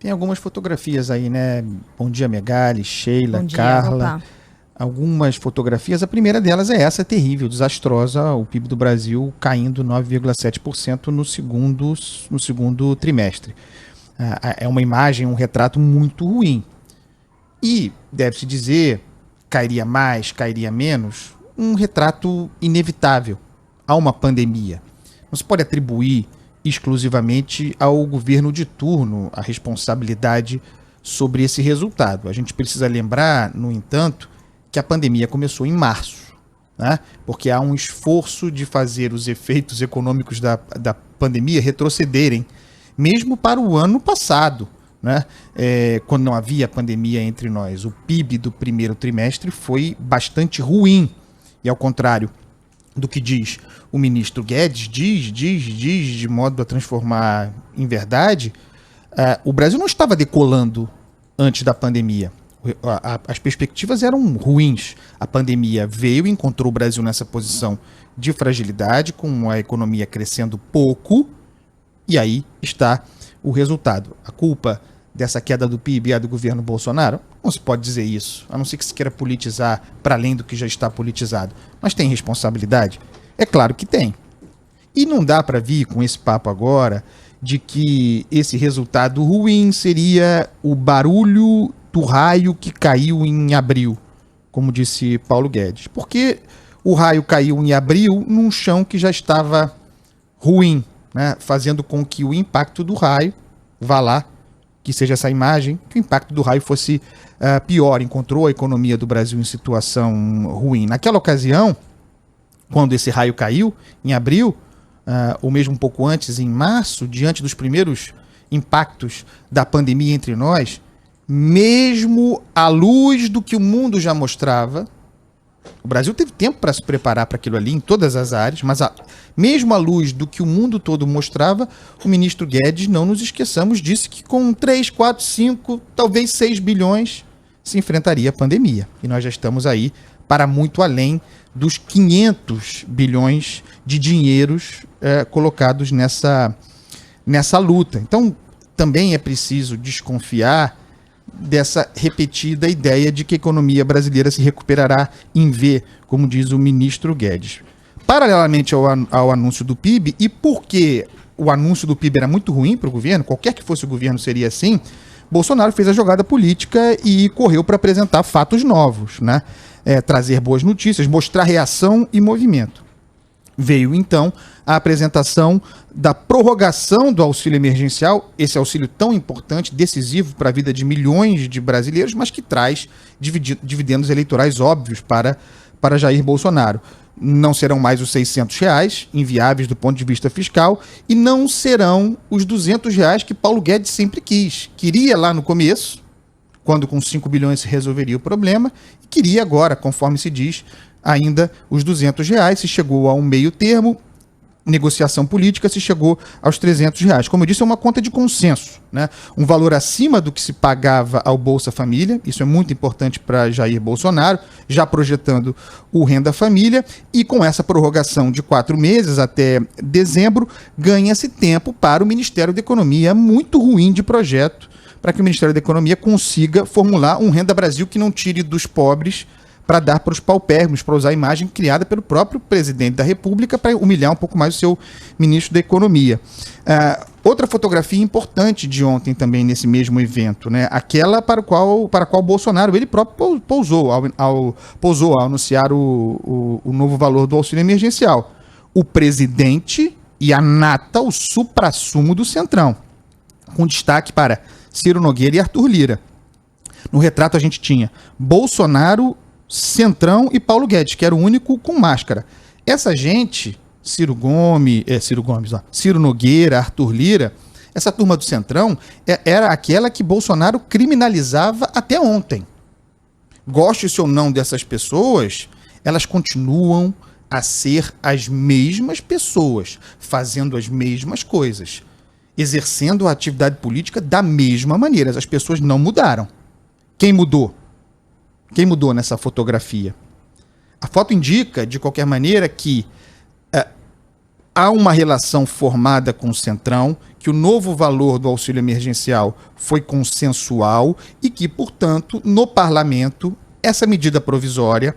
Tem algumas fotografias aí, né? Bom dia, Megali, Sheila, Bom dia, Carla. opa. Algumas fotografias. A primeira delas é essa terrível, desastrosa, o PIB do Brasil caindo 9,7% no segundo trimestre. É uma imagem, um retrato muito ruim. E, deve-se dizer, cairia mais, cairia menos, um retrato inevitável a uma pandemia. Não se pode atribuir exclusivamente ao governo de turno a responsabilidade sobre esse resultado. A gente precisa lembrar, no entanto, que a pandemia começou em março, né? Porque há um esforço de fazer os efeitos econômicos da pandemia retrocederem, mesmo para o ano passado, né? Quando não havia pandemia entre nós. O PIB do primeiro trimestre foi bastante ruim. E ao contrário do que diz o ministro Guedes, diz de modo a transformar em verdade, o Brasil não estava decolando antes da pandemia. As perspectivas eram ruins. A pandemia veio e encontrou o Brasil nessa posição de fragilidade, com a economia crescendo pouco, e aí está o resultado. A culpa dessa queda do PIB é do governo Bolsonaro? Não se pode dizer isso, a não ser que se queira politizar para além do que já está politizado. Mas tem responsabilidade? É claro que tem. E não dá para vir com esse papo agora de que esse resultado ruim seria o barulho do raio que caiu em abril, como disse Paulo Guedes. Porque o raio caiu em abril num chão que já estava ruim, né? Fazendo com que o impacto do raio, vá lá, que seja essa imagem, que o impacto do raio fosse pior, encontrou a economia do Brasil em situação ruim. Naquela ocasião, quando esse raio caiu, em abril, ou mesmo um pouco antes, em março, diante dos primeiros impactos da pandemia entre nós, mesmo à luz do que o mundo já mostrava, o Brasil teve tempo para se preparar para aquilo ali em todas as áreas, mas mesmo à luz do que o mundo todo mostrava, o ministro Guedes, não nos esqueçamos, disse que com 3, 4, 5, talvez 6 bilhões se enfrentaria a pandemia. E nós já estamos aí para muito além dos 500 bilhões de dinheiros colocados nessa luta. Então, também é preciso desconfiar dessa repetida ideia de que a economia brasileira se recuperará em V, como diz o ministro Guedes. Paralelamente ao anúncio do PIB, e porque o anúncio do PIB era muito ruim para o governo, qualquer que fosse o governo seria assim, Bolsonaro fez a jogada política e correu para apresentar fatos novos, né? Trazer boas notícias, mostrar reação e movimento. Veio, então, a apresentação da prorrogação do auxílio emergencial, esse auxílio tão importante, decisivo para a vida de milhões de brasileiros, mas que traz dividendos eleitorais óbvios para Jair Bolsonaro. Não serão mais os R$600, inviáveis do ponto de vista fiscal, e não serão os R$200 que Paulo Guedes sempre quis. Queria lá no começo, quando com 5 bilhões se resolveria o problema, e queria agora, conforme se diz, ainda os R$200, se chegou a um meio termo, negociação política, se chegou aos R$300. Como eu disse, é uma conta de consenso, né? Um valor acima do que se pagava ao Bolsa Família, isso é muito importante para Jair Bolsonaro, já projetando o Renda Família, e com essa prorrogação de 4 meses até dezembro, ganha-se tempo para o Ministério da Economia, muito ruim de projeto, para que o Ministério da Economia consiga formular um Renda Brasil que não tire dos pobres para dar para os paupérrimos, para usar a imagem criada pelo próprio presidente da República para humilhar um pouco mais o seu ministro da Economia. Outra fotografia importante de ontem também nesse mesmo evento, né? Aquela para a qual Bolsonaro ele próprio pousou ao anunciar o novo valor do auxílio emergencial. O presidente e a nata, o suprassumo do Centrão, com destaque para Ciro Nogueira e Arthur Lira. No retrato a gente tinha Bolsonaro, Centrão e Paulo Guedes, que era o único com máscara. Essa gente, Ciro Nogueira, Arthur Lira, essa turma do Centrão era aquela que Bolsonaro criminalizava até ontem. Goste-se ou não dessas pessoas, elas continuam a ser as mesmas pessoas, fazendo as mesmas coisas, exercendo a atividade política da mesma maneira. As pessoas não mudaram. Quem mudou? Quem mudou nessa fotografia? A foto indica, de qualquer maneira, que há uma relação formada com o Centrão, que o novo valor do auxílio emergencial foi consensual e que, portanto, no parlamento, essa medida provisória,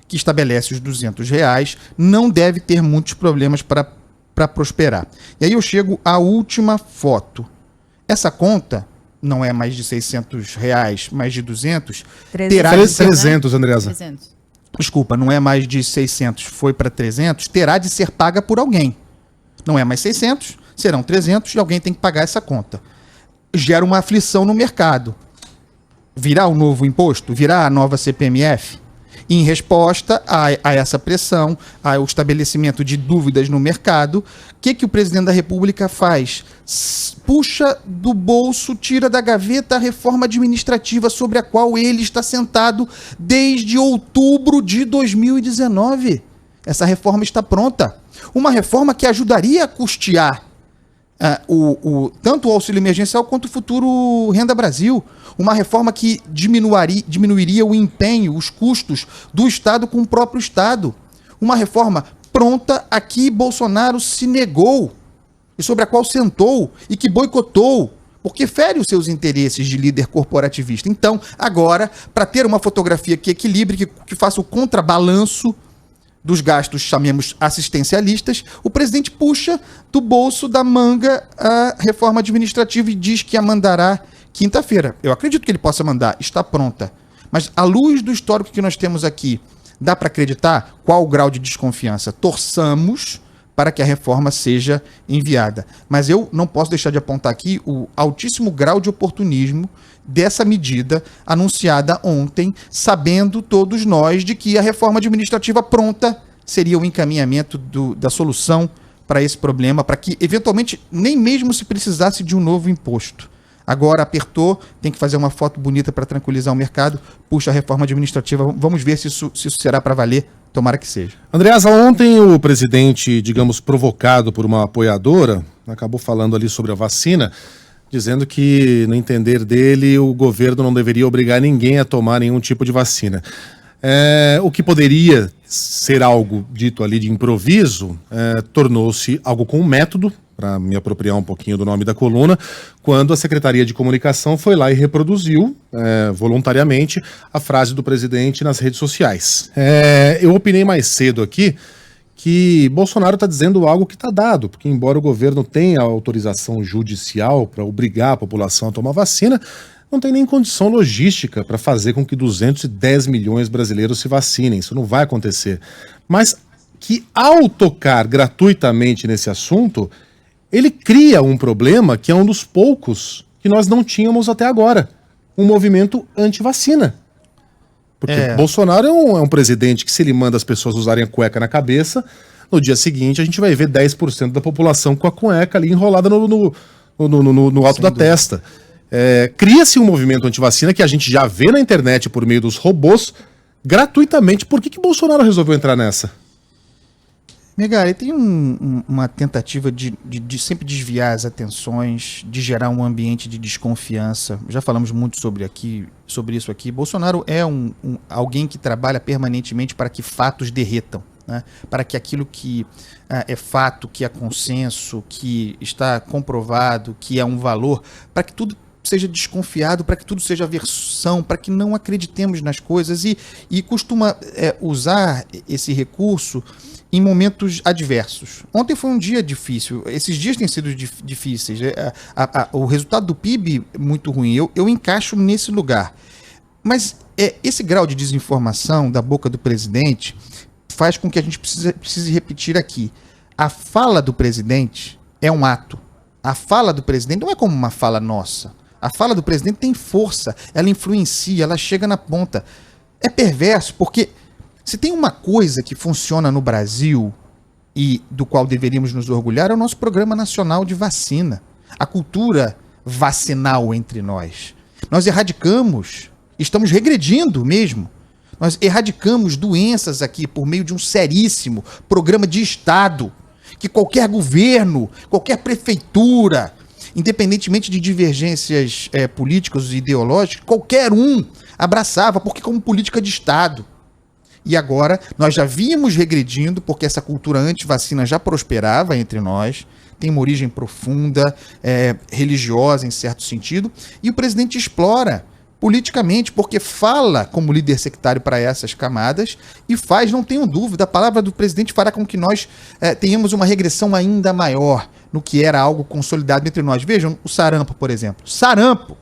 que estabelece os R$200, não deve ter muitos problemas para prosperar. E aí eu chego à última foto. Essa conta não é mais de R$600, mais de 200. 300, Andreasa. 300. Desculpa, não é mais de 600, foi para 300, terá de ser paga por alguém. Não é mais 600, serão 300 e alguém tem que pagar essa conta. Gera uma aflição no mercado. Virá o novo imposto? Virá a nova CPMF? Em resposta a essa pressão, ao estabelecimento de dúvidas no mercado, o que o presidente da República faz? Puxa do bolso, tira da gaveta a reforma administrativa sobre a qual ele está sentado desde outubro de 2019. Essa reforma está pronta. Uma reforma que ajudaria a custear tanto o auxílio emergencial quanto o futuro Renda Brasil. Uma reforma que diminuiria o empenho, os custos do Estado com o próprio Estado. Uma reforma pronta a que Bolsonaro se negou e sobre a qual sentou e que boicotou, porque fere os seus interesses de líder corporativista. Então, agora, para ter uma fotografia que equilibre, que faça o contrabalanço dos gastos, chamemos assistencialistas, o presidente puxa do bolso da manga a reforma administrativa e diz que a mandará quinta-feira. Eu acredito que ele possa mandar, está pronta. Mas, à luz do histórico que nós temos aqui, dá para acreditar qual o grau de desconfiança? Torçamos para que a reforma seja enviada. Mas eu não posso deixar de apontar aqui o altíssimo grau de oportunismo dessa medida anunciada ontem, sabendo todos nós de que a reforma administrativa pronta seria o encaminhamento da solução para esse problema, para que, eventualmente, nem mesmo se precisasse de um novo imposto. Agora apertou, tem que fazer uma foto bonita para tranquilizar o mercado, puxa a reforma administrativa, vamos ver se isso será para valer, tomara que seja. Andreasa, ontem o presidente, digamos, provocado por uma apoiadora, acabou falando ali sobre a vacina, dizendo que, no entender dele, o governo não deveria obrigar ninguém a tomar nenhum tipo de vacina. O que poderia ser algo dito ali de improviso, tornou-se algo com método, para me apropriar um pouquinho do nome da coluna, quando a Secretaria de Comunicação foi lá e reproduziu voluntariamente a frase do presidente nas redes sociais. Eu opinei mais cedo aqui que Bolsonaro está dizendo algo que está dado, porque embora o governo tenha autorização judicial para obrigar a população a tomar vacina, não tem nem condição logística para fazer com que 210 milhões de brasileiros se vacinem. Isso não vai acontecer. Mas que ao tocar gratuitamente nesse assunto, ele cria um problema que é um dos poucos que nós não tínhamos até agora. Um movimento anti-vacina. Porque Bolsonaro é um presidente que, se ele manda as pessoas usarem a cueca na cabeça, no dia seguinte a gente vai ver 10% da população com a cueca ali enrolada no alto da testa. Cria-se um movimento anti-vacina que a gente já vê na internet por meio dos robôs gratuitamente. Por que Bolsonaro resolveu entrar nessa? Megari, tem uma tentativa de sempre desviar as atenções, de gerar um ambiente de desconfiança. Já falamos muito sobre isso aqui. Bolsonaro é alguém que trabalha permanentemente para que fatos derretam, né? Para que aquilo que é fato, que é consenso, que está comprovado, que é um valor, para que tudo seja desconfiado, para que tudo seja aversão, para que não acreditemos nas coisas e costuma usar esse recurso em momentos adversos. Ontem foi um dia difícil, esses dias têm sido difíceis, o resultado do PIB muito ruim, eu encaixo nesse lugar. Mas esse grau de desinformação da boca do presidente faz com que a gente precise repetir aqui. A fala do presidente é um ato. A fala do presidente não é como uma fala nossa. A fala do presidente tem força, ela influencia, ela chega na ponta. É perverso, porque se tem uma coisa que funciona no Brasil e do qual deveríamos nos orgulhar, é o nosso Programa Nacional de Vacina. A cultura vacinal entre nós. Nós erradicamos, estamos regredindo mesmo. Nós erradicamos doenças aqui por meio de um seríssimo programa de Estado, que qualquer governo, qualquer prefeitura, independentemente de divergências políticas e ideológicas, qualquer um abraçava, porque como política de Estado. E agora nós já vínhamos regredindo, porque essa cultura anti-vacina já prosperava entre nós, tem uma origem profunda, religiosa em certo sentido, e o presidente explora politicamente, porque fala como líder sectário para essas camadas e faz, não tenho dúvida, a palavra do presidente fará com que nós tenhamos uma regressão ainda maior no que era algo consolidado entre nós. Vejam o sarampo, por exemplo. Sarampo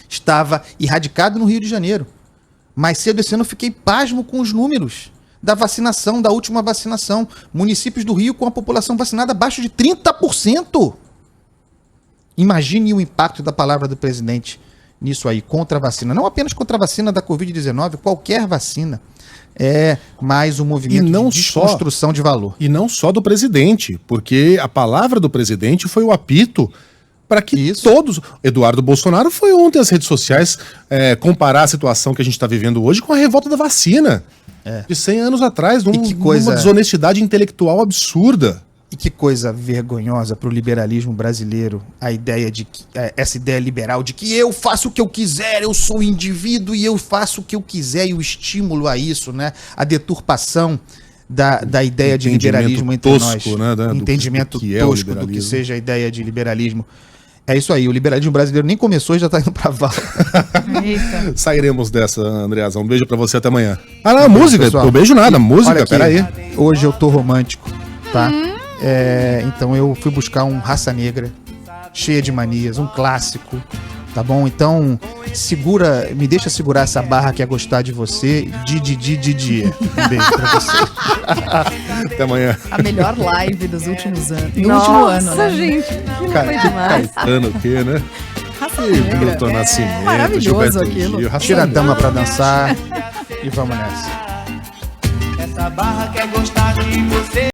estava erradicado no Rio de Janeiro. Mais cedo esse ano eu fiquei pasmo com os números da vacinação, da última vacinação. Municípios do Rio com a população vacinada abaixo de 30%. Imagine o impacto da palavra do presidente nisso aí, contra a vacina. Não apenas contra a vacina da Covid-19, qualquer vacina é mais um movimento de desconstrução de valor. E não só do presidente, porque a palavra do presidente foi o apito para que todos... Eduardo Bolsonaro foi ontem às redes sociais comparar a situação que a gente está vivendo hoje com a revolta da vacina. De 100 anos atrás, uma desonestidade intelectual absurda. E que coisa vergonhosa para o liberalismo brasileiro, a ideia de que, essa ideia liberal de que eu faço o que eu quiser, eu sou indivíduo e eu faço o que eu quiser, e o estímulo a isso, né? A deturpação da ideia de liberalismo entre tosco, nós. Né? Entendimento tosco do que seja a ideia de liberalismo. É isso aí, o liberalismo brasileiro nem começou e já tá indo pra vala. Sairemos dessa, Andreasa. Um beijo pra você, até amanhã. Ah, não, música, pessoal. Eu beijo nada, música, peraí. Hoje eu tô romântico, tá? Então eu fui buscar um Raça Negra, cheia de manias, um clássico, tá bom? Então me deixa segurar essa barra que é gostar de você, Didi. Um beijo pra você. Até amanhã. A melhor live dos últimos anos. Do Nossa, último ano, né? gente, que foi demais. Caetano o quê, né? Raça Negra. Milton Nascimento, Maravilhoso Gilberto aquilo. Gil, Tira a dama pra dançar e vamos nessa. Essa barra quer gostar de você.